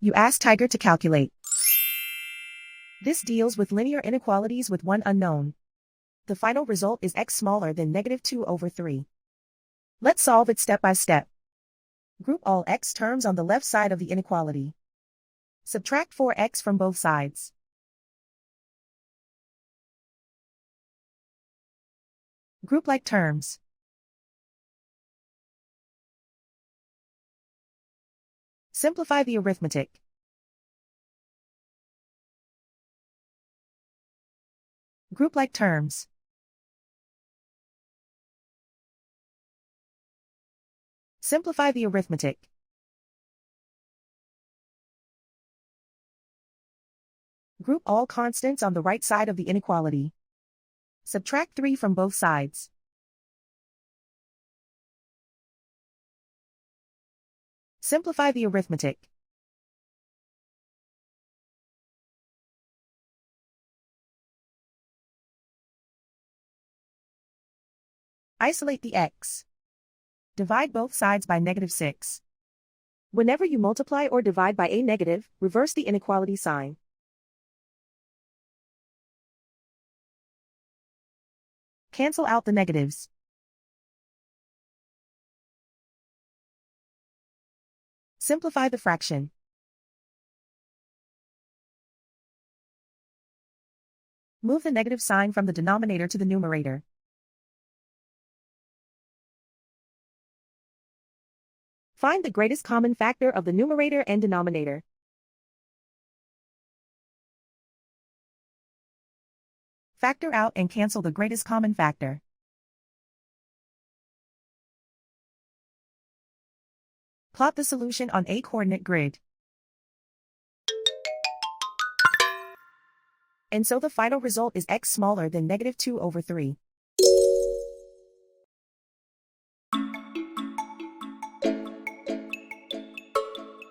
You ask Tiger to calculate. This deals with linear inequalities with one unknown. The final result is x smaller than -2/3. Let's solve it step by step. Group all x terms on the left side of the inequality. Subtract 4x from both sides. Group like terms. Simplify the arithmetic. Group like terms. Simplify the arithmetic. Group all constants on the right side of the inequality. Subtract 3 from both sides. Simplify the arithmetic. Isolate the x. Divide both sides by -6. Whenever you multiply or divide by a negative, reverse the inequality sign. Cancel out the negatives. Simplify the fraction. Move the negative sign from the denominator to the numerator. Find the greatest common factor of the numerator and denominator. Factor out and cancel the greatest common factor. Plot the solution on a coordinate grid. And so the final result is x smaller than -2/3.